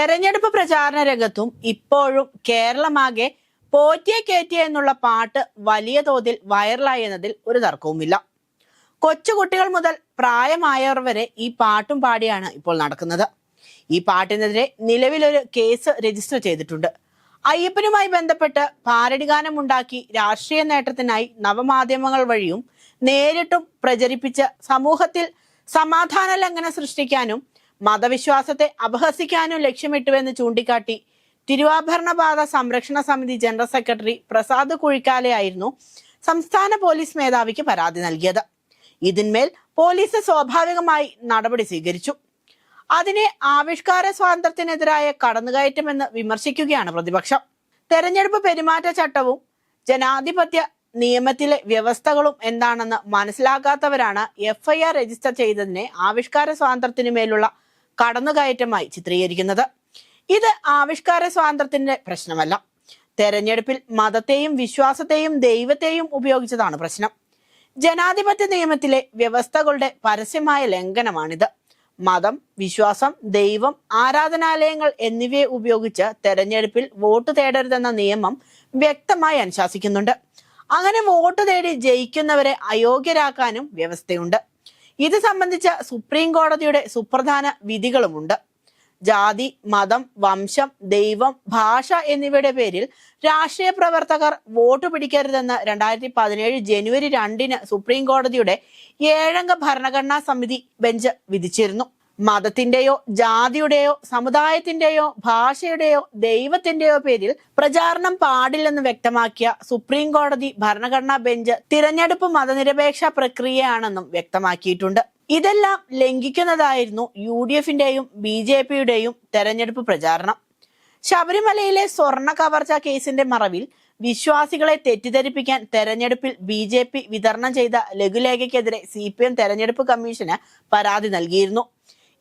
തെരഞ്ഞെടുപ്പ് പ്രചാരണ രംഗത്തും ഇപ്പോഴും കേരളമാകെ പോറ്റിയെ കേറ്റിയ എന്നുള്ള പാട്ട് വലിയ തോതിൽ വൈറലായി എന്നതിൽ ഒരു തർക്കവുമില്ല. കൊച്ചുകുട്ടികൾ മുതൽ പ്രായമായവർ വരെ ഈ പാട്ടും പാടിയാണ് ഇപ്പോൾ നടക്കുന്നത്. ഈ പാട്ടിനെതിരെ നിലവിലൊരു കേസ് രജിസ്റ്റർ ചെയ്തിട്ടുണ്ട്. അയ്യപ്പനുമായി ബന്ധപ്പെട്ട് പാരഡി ഗാനമുണ്ടാക്കി രാഷ്ട്രീയ നേട്ടത്തിനായി നവമാധ്യമങ്ങൾ വഴിയും നേരിട്ടും പ്രചരിപ്പിച്ച് സമൂഹത്തിൽ സമാധാന ലംഘനം സൃഷ്ടിക്കാനും മതവിശ്വാസത്തെ അപഹസിക്കാനും ലക്ഷ്യമിട്ടുവെന്ന് ചൂണ്ടിക്കാട്ടി തിരുവാഭരണപാത സംരക്ഷണ സമിതി ജനറൽ സെക്രട്ടറി പ്രസാദ് കുഴിക്കാലയായിരുന്നു സംസ്ഥാന പോലീസ് മേധാവിക്ക് പരാതി നൽകിയത്. ഇതിന്മേൽ പോലീസ് സ്വാഭാവികമായി നടപടി സ്വീകരിച്ചു. അതിനെ ആവിഷ്കാര സ്വാതന്ത്ര്യത്തിനെതിരായ കടന്നുകയറ്റമെന്ന് വിമർശിക്കുകയാണ് പ്രതിപക്ഷം. തെരഞ്ഞെടുപ്പ് പെരുമാറ്റച്ചട്ടവും ജനാധിപത്യ നിയമത്തിലെ വ്യവസ്ഥകളും എന്താണെന്ന് മനസ്സിലാക്കാത്തവരാണ് FIR രജിസ്റ്റർ ചെയ്തതിനെ ആവിഷ്കാര സ്വാതന്ത്ര്യത്തിനു മേലുള്ള കടന്നുകയറ്റമായി ചിത്രീകരിക്കുന്നത്. ഇത് ആവിഷ്കാര സ്വാതന്ത്ര്യത്തിന്റെ പ്രശ്നമല്ല. തെരഞ്ഞെടുപ്പിൽ മതത്തെയും വിശ്വാസത്തെയും ദൈവത്തെയും ഉപയോഗിച്ചതാണ് പ്രശ്നം. ജനാധിപത്യ നിയമത്തിലെ വ്യവസ്ഥകളുടെ പരസ്യമായ ലംഘനമാണിത്. മതം, വിശ്വാസം, ദൈവം, ആരാധനാലയങ്ങൾ എന്നിവയെ ഉപയോഗിച്ച് തെരഞ്ഞെടുപ്പിൽ വോട്ട് തേടരുതെന്ന നിയമം വ്യക്തമായി അനുശാസിക്കുന്നുണ്ട്. അങ്ങനെ വോട്ട് തേടി ജയിക്കുന്നവരെ അയോഗ്യരാക്കാനും വ്യവസ്ഥയുണ്ട്. ഇത് സംബന്ധിച്ച സുപ്രീം കോടതിയുടെ സുപ്രധാന വിധികളുമുണ്ട്. ജാതി, മതം, വംശം, ദൈവം, ഭാഷ എന്നിവയുടെ പേരിൽ രാഷ്ട്രീയ പ്രവർത്തകർ വോട്ട് പിടിക്കരുതെന്ന് 2017 ജനുവരി 2 സുപ്രീം കോടതിയുടെ 7-അംഗ ഭരണഘടനാ സമിതി ബെഞ്ച് വിധിച്ചിരുന്നു. മതത്തിന്റെയോ ജാതിയുടെയോ സമുദായത്തിന്റെയോ ഭാഷയുടെയോ ദൈവത്തിന്റെയോ പേരിൽ പ്രചാരണം പാടില്ലെന്ന് വ്യക്തമാക്കിയ സുപ്രീം കോടതി ഭരണഘടനാ ബെഞ്ച് തിരഞ്ഞെടുപ്പ് മതനിരപേക്ഷ പ്രക്രിയയാണെന്നും വ്യക്തമാക്കിയിട്ടുണ്ട്. ഇതെല്ലാം ലംഘിക്കുന്നതായിരുന്നു UDFന്റെയും BJPയുടെയും തെരഞ്ഞെടുപ്പ് പ്രചാരണം. ശബരിമലയിലെ സ്വർണ്ണ കവർച്ച കേസിന്റെ മറവിൽ വിശ്വാസികളെ തെറ്റിദ്ധരിപ്പിക്കാൻ തെരഞ്ഞെടുപ്പിൽ BJP വിതരണം ചെയ്ത ലഘുലേഖയ്ക്കെതിരെ CPM തെരഞ്ഞെടുപ്പ് കമ്മീഷന് പരാതി നൽകിയിരുന്നു.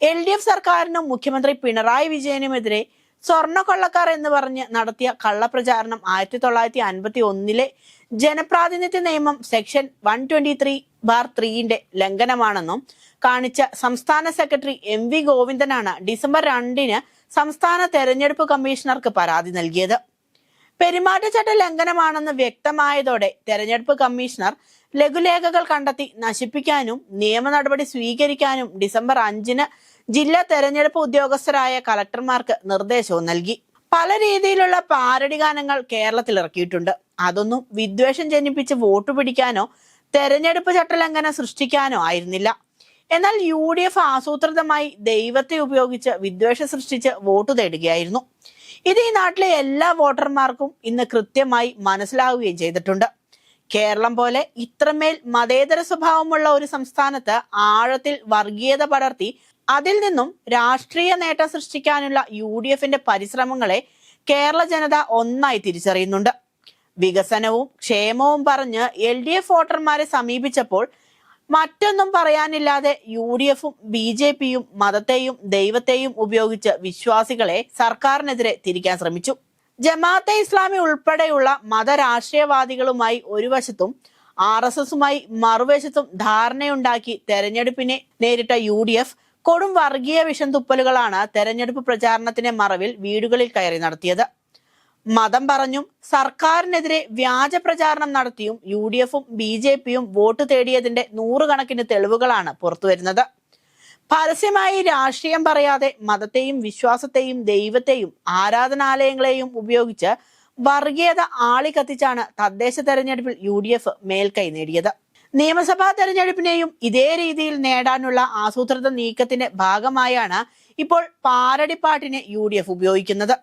LDF സർക്കാരിനും മുഖ്യമന്ത്രി പിണറായി വിജയനുമെതിരെ സ്വർണ്ണക്കൊള്ളക്കാർ എന്ന് പറഞ്ഞ് നടത്തിയ കള്ളപ്രചാരണം 1951 ജനപ്രാതിനിധ്യ നിയമം സെക്ഷൻ 123(3) ലംഘനമാണെന്നും കാണിച്ച സംസ്ഥാന സെക്രട്ടറി MV ഗോവിന്ദനാണ് ഡിസംബർ 2 സംസ്ഥാന തെരഞ്ഞെടുപ്പ് കമ്മീഷണർക്ക് പരാതി നൽകിയത്. പെരുമാറ്റച്ചട്ട ലംഘനമാണെന്ന് വ്യക്തമായതോടെ തെരഞ്ഞെടുപ്പ് കമ്മീഷണർ ലഘുലേഖകൾ കണ്ടെത്തി നശിപ്പിക്കാനും നിയമ നടപടി സ്വീകരിക്കാനും ഡിസംബർ 5 ജില്ലാ തെരഞ്ഞെടുപ്പ് ഉദ്യോഗസ്ഥരായ കളക്ടർമാർക്ക് നിർദ്ദേശവും നൽകി. പല രീതിയിലുള്ള പാരഡി ഗാനങ്ങൾ കേരളത്തിൽ ഇറക്കിയിട്ടുണ്ട്. അതൊന്നും വിദ്വേഷം ജനിപ്പിച്ച് വോട്ട് പിടിക്കാനോ തെരഞ്ഞെടുപ്പ് ചട്ടലംഘനം സൃഷ്ടിക്കാനോ ആയിരുന്നില്ല. എന്നാൽ UDF ആസൂത്രിതമായി ദൈവത്തെ ഉപയോഗിച്ച് വിദ്വേഷം സൃഷ്ടിച്ച് വോട്ട് തേടുകയായിരുന്നു. ഇത് ഈ നാട്ടിലെ എല്ലാ വോട്ടർമാർക്കും ഇന്ന് കൃത്യമായി മനസ്സിലാവുകയും ചെയ്തിട്ടുണ്ട്. കേരളം പോലെ ഇത്രമേൽ മതേതര സ്വഭാവമുള്ള ഒരു സംസ്ഥാനത്ത് ആഴത്തിൽ വർഗീയത പടർത്തി അതിൽ നിന്നും രാഷ്ട്രീയ നേട്ടം സൃഷ്ടിക്കാനുള്ള UDFന്റെ പരിശ്രമങ്ങളെ കേരള ജനത ഒന്നായി തിരിച്ചറിയുന്നുണ്ട്. വികസനവും ക്ഷേമവും പറഞ്ഞ് LDF വോട്ടർമാരെ സമീപിച്ചപ്പോൾ മറ്റൊന്നും പറയാനില്ലാതെ UDFും BJPയും മതത്തെയും ദൈവത്തെയും ഉപയോഗിച്ച് വിശ്വാസികളെ സർക്കാരിനെതിരെ തിരിക്കാൻ ശ്രമിച്ചു. ജമാഅത്തെ ഇസ്ലാമി ഉൾപ്പെടെയുള്ള മതരാഷ്ട്രീയവാദികളുമായി ഒരു വശത്തും RSSുമായി മറുവശത്തും ധാരണയുണ്ടാക്കി തെരഞ്ഞെടുപ്പിനെ നേരിട്ട UDF കൊടും വർഗീയ വിഷം തുപ്പലുകളാണ് തെരഞ്ഞെടുപ്പ് പ്രചാരണത്തിന്റെ മറവിൽ വീടുകളിൽ കയറി നടത്തിയത്. മതം പറഞ്ഞും സർക്കാരിനെതിരെ വ്യാജ പ്രചാരണം നടത്തിയും UDFും BJPയും വോട്ട് തേടിയതിന്റെ 100 കണക്കിന് തെളിവുകളാണ് പുറത്തുവരുന്നത്. പരസ്യമായി രാഷ്ട്രീയം പറയാതെ മതത്തെയും വിശ്വാസത്തെയും ദൈവത്തെയും ആരാധനാലയങ്ങളെയും ഉപയോഗിച്ച് വർഗീയത ആളിക്കത്തിച്ചാണ് തദ്ദേശ തെരഞ്ഞെടുപ്പിൽ UDF മേൽക്കൈ നേടിയത്. നിയമസഭാ തെരഞ്ഞെടുപ്പിനെയും ഇതേ രീതിയിൽ നേടാനുള്ള ആസൂത്രിത നീക്കത്തിന്റെ ഭാഗമായാണ് ഇപ്പോൾ പാരഡിപ്പാട്ടിനെ UDF ഉപയോഗിക്കുന്നത്.